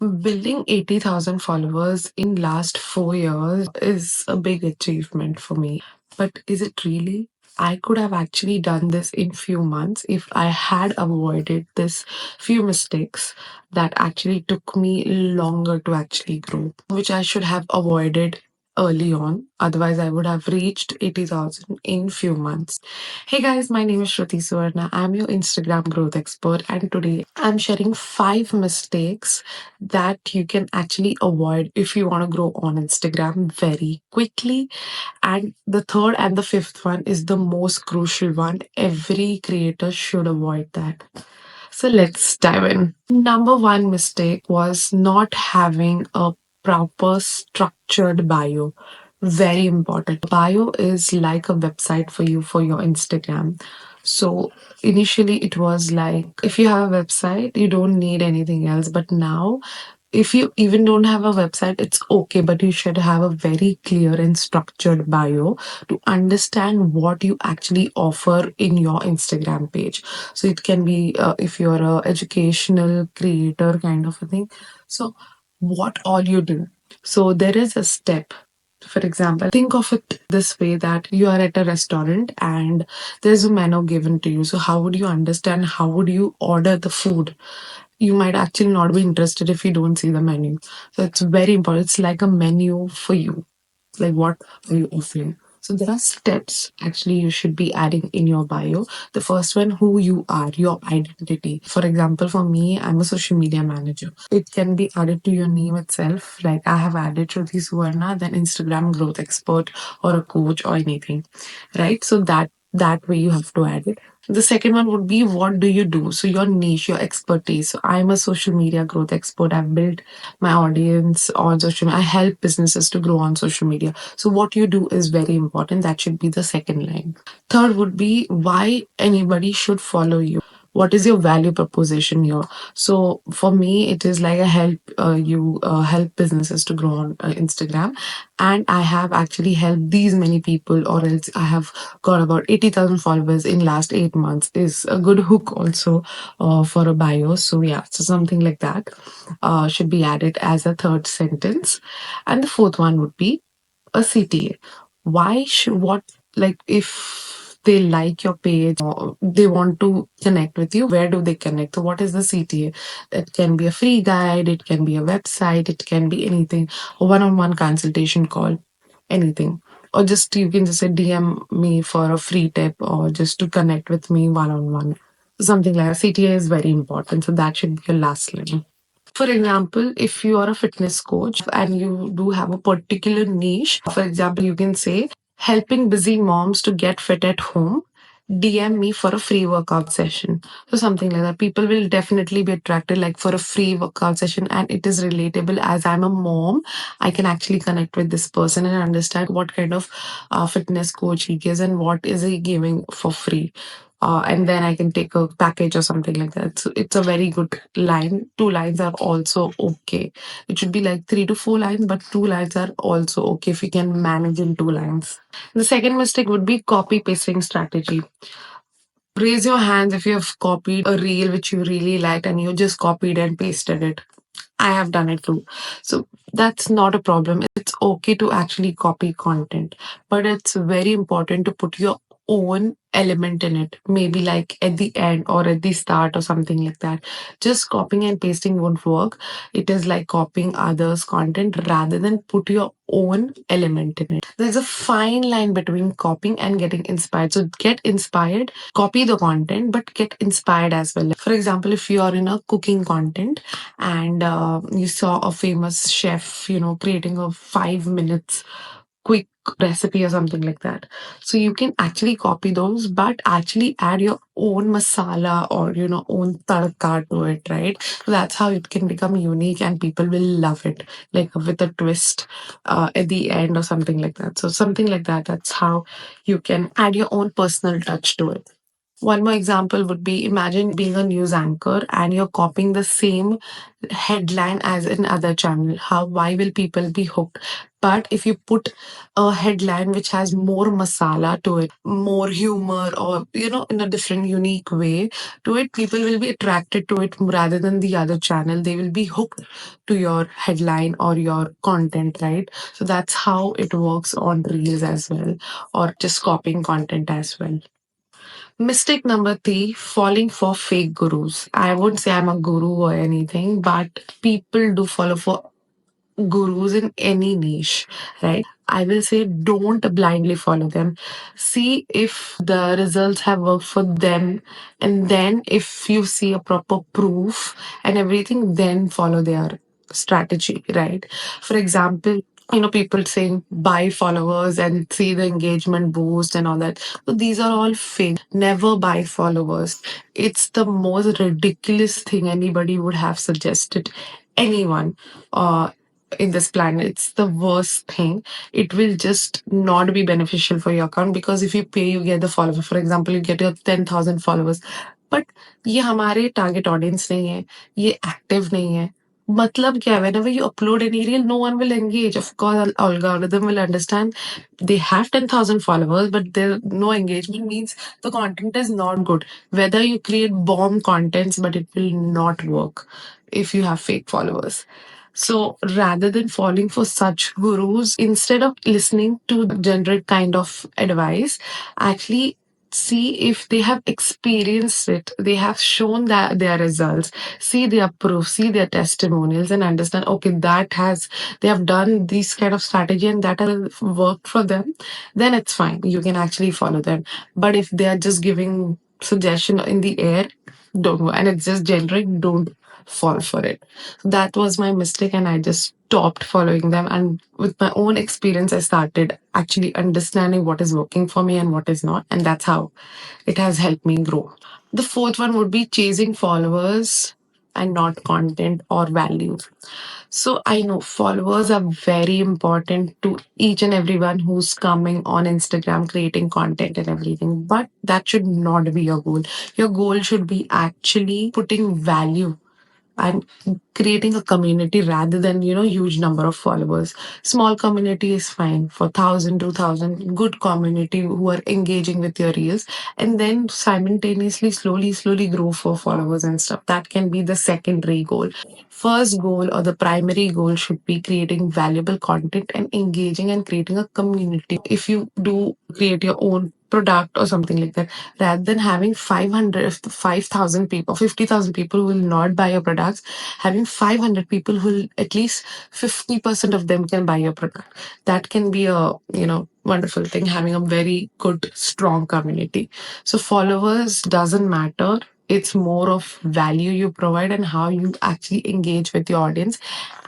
Building 80,000 followers in last 4 years is a big achievement for me. But is it really? I could have actually done this in few months if I had avoided this few mistakes that actually took me longer to actually grow, which I should have avoided early on. Otherwise, I would have reached 80,000 in few months. Hey guys, my name is Shruti Suvarna. I'm your Instagram growth expert, and today I'm sharing 5 mistakes that you can actually avoid if you want to grow on Instagram very quickly. And the third and the fifth one is the most crucial one. Every creator should avoid that. So let's dive in. Number one mistake was not having a proper structured bio. Very important. Bio is like a website for you for your Instagram. So initially it was like if you have a website, you don't need anything else. But now, if you even don't have a website, it's okay, but you should have a very clear and structured bio to understand what you actually offer in your Instagram page. So it can be if you're a educational creator kind of a thing. So what all you do. So there is a step. For example, think of it this way that you are at a restaurant and there's a menu given to you. So how would you understand? How would you order the food? You might actually not be interested if you don't see the menu. So it's very important. It's like a menu for you. Like what are you offering? So there are steps actually you should be adding in your bio. The first one, who you are, your identity. For example, for me, I'm a social media manager. It can be added to your name itself. Like I have added Shruti Suvarna, then Instagram growth expert or a coach or anything, right? So that way you have to add it. The second one would be, what do you do? So your niche, your expertise. So I'm a social media growth expert. I've built my audience on social media. I help businesses to grow on social media. So what you do is very important. That should be the second line. Third would be, why anybody should follow you. What is your value proposition here? So for me, it is like I help you help businesses to grow on Instagram, and I have actually helped these many people, or else I have got about 80,000 followers in last 8 months. Is a good hook also for a bio. So yeah, so something like that should be added as a third sentence, and the fourth one would be a CTA. Why should what like if they like your page or they want to connect with you, where do they connect? So what is the CTA? It can be a free guide, it can be a website, it can be anything, a one-on-one consultation call, anything. Or just you can just say DM me for a free tip or just to connect with me one-on-one. Something like that. CTA is very important. So that should be your last line. For example, if you are a fitness coach and you do have a particular niche, for example, you can say, helping busy moms to get fit at home, DM me for a free workout session. So something like that. People will definitely be attracted like for a free workout session, and it is relatable. As I'm a mom, I can actually connect with this person and understand what kind of fitness coach he gives and what is he giving for free. And then I can take a package or something like that. So it's a very good line. 2 lines are also okay. It should be like 3 to 4 lines, but 2 lines are also okay if you can manage in 2 lines. The second mistake would be copy pasting strategy. Raise your hands if you have copied a reel which you really liked and you just copied and pasted it. I have done it too. So that's not a problem. It's okay to actually copy content, but it's very important to put your own element in it. Maybe like at the end or at the start or something like that. Just copying and pasting won't work. It is like copying others' content rather than put your own element in it. There's a fine line between copying and getting inspired. So get inspired, copy the content, but get inspired as well. For example, if you are in a cooking content and you saw a famous chef, creating a 5 minutes quick recipe or something like that. So you can actually copy those, but actually add your own masala or, own tadka to it, right? So that's how it can become unique and people will love it, like with a twist at the end or something like that. So something like that, that's how you can add your own personal touch to it. One more example would be, imagine being a news anchor and you're copying the same headline as in other channel. How, why will people be hooked? But if you put a headline which has more masala to it, more humor, or in a different unique way to it, people will be attracted to it rather than the other channel. They will be hooked to your headline or your content, right? So that's how it works on reels as well, or just copying content as well. Mistake number three, falling for fake gurus. I wouldn't say I'm a guru or anything, but people do follow for gurus in any niche, right? I will say don't blindly follow them. See if the results have worked for them. And then if you see a proper proof and everything, then follow their strategy, right? For example, people saying buy followers and see the engagement boost and all that. So these are all fake. Never buy followers. It's the most ridiculous thing anybody would have suggested anyone. In this planet, it's the worst thing. It will just not be beneficial for your account, because if you pay, you get the follower. For example, you get your 10,000 followers, but ये हमारे target audience नहीं है, ये active नहीं है. मतलब क्या है? Whenever you upload any reel, no one will engage. Of course, algorithm will understand they have 10,000 followers, but there no engagement means the content is not good. Whether you create bomb contents, but it will not work if you have fake followers. So rather than falling for such gurus, instead of listening to generic kind of advice, actually see if they have experienced it, they have shown that their results, see their proof, see their testimonials, and understand, okay, they have done this kind of strategy and that has worked for them, then it's fine. You can actually follow them. But if they are just giving suggestion in the air, don't go. And it's just generic, don't fall for it. That was my mistake, and I just stopped following them. And with my own experience, I started actually understanding what is working for me and what is not. And that's how it has helped me grow. The fourth one would be chasing followers and not content or value. So I know followers are very important to each and everyone who's coming on Instagram, creating content and everything. But that should not be your goal. Your goal should be actually putting value and creating a community rather than huge number of followers. Small community is fine for 1,000 2,000, good community who are engaging with your reels, and then simultaneously slowly grow for followers and stuff. That can be the secondary goal. First goal or the primary goal should be creating valuable content and engaging and creating a community. If you do create your own product or something like that, rather than having 500 5,000 people, 50,000 people who will not buy your products, having 500 people who will, at least 50% of them can buy your product. That can be a wonderful thing, having a very good strong community. So followers doesn't matter, it's more of value you provide and how you actually engage with your audience,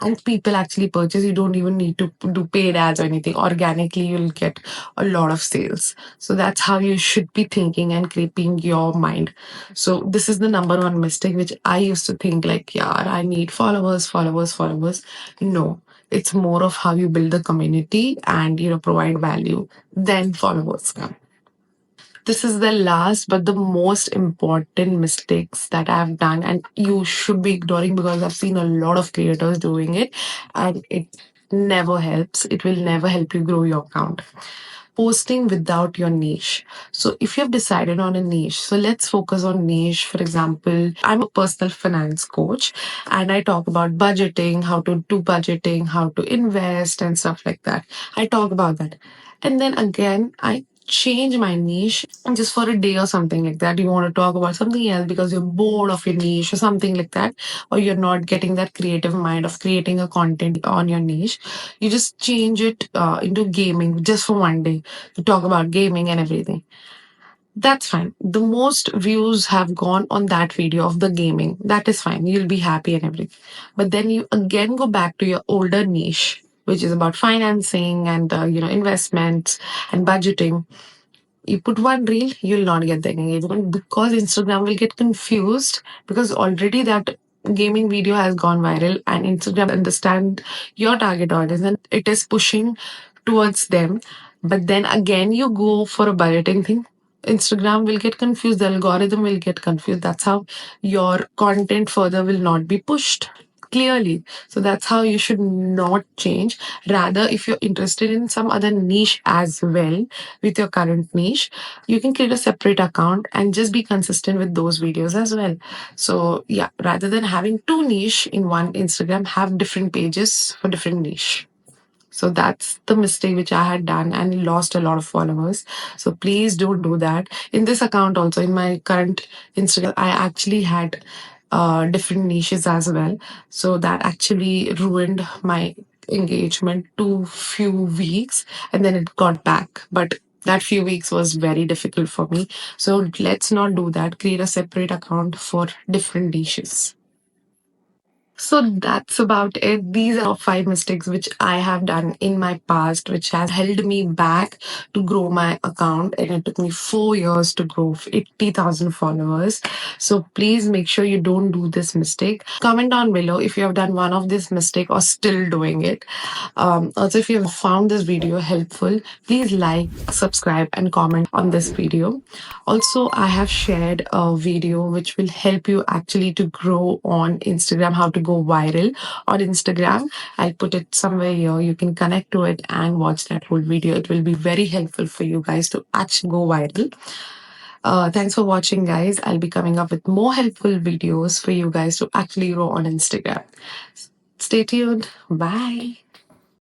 and people actually purchase. You don't even need to do paid ads or anything. Organically, you'll get a lot of sales. So that's how you should be thinking and keeping your mind. So this is the number one mistake which I used to think, like, yeah, I need followers. No, it's more of how you build the community and provide value. Then followers come. This is the last but the most important mistakes that I've done, and you should be ignoring, because I've seen a lot of creators doing it and it never helps. It will never help you grow your account. Posting without your niche. So if you've decided on a niche, so let's focus on niche. For example, I'm a personal finance coach and I talk about budgeting, how to do budgeting, how to invest and stuff like that. I talk about that. And then again, I change my niche just for a day or something like that. You want to talk about something else because you're bored of your niche or something like that, or you're not getting that creative mind of creating a content on your niche. You just change it into gaming just for one day to talk about gaming and everything. That's fine. The most views have gone on that video of the gaming. That is fine. You'll be happy and everything. But then you again go back to your older niche, which is about financing and investments and budgeting. You put one reel, you'll not get the engagement, because Instagram will get confused, because already that gaming video has gone viral and Instagram understand your target audience and it is pushing towards them. But then again, you go for a budgeting thing, Instagram will get confused, the algorithm will get confused. That's how your content further will not be pushed clearly. So that's how you should not change. Rather, if you're interested in some other niche as well with your current niche, you can create a separate account and just be consistent with those videos as well. So yeah, rather than having two niche in one Instagram, have different pages for different niche. So that's the mistake which I had done and lost a lot of followers. So please don't do that. In this account, also in my current Instagram, I actually had different niches as well. So that actually ruined my engagement to few weeks and then it got back. But that few weeks was very difficult for me. So let's not do that. Create a separate account for different niches. So that's about it. These are five mistakes which I have done in my past, which has held me back to grow my account. And it took me 4 years to grow 80,000 followers. So please make sure you don't do this mistake. Comment down below if you have done one of this mistake or still doing it. Also, if you have found this video helpful, please like, subscribe, and comment on this video. Also, I have shared a video which will help you actually to grow on Instagram, how to go viral on Instagram. I'll put it somewhere here. You can connect to it and watch that whole video. It will be very helpful for you guys to actually go viral. Thanks for watching, guys. I'll be coming up with more helpful videos for you guys to actually grow on Instagram. Stay tuned. Bye.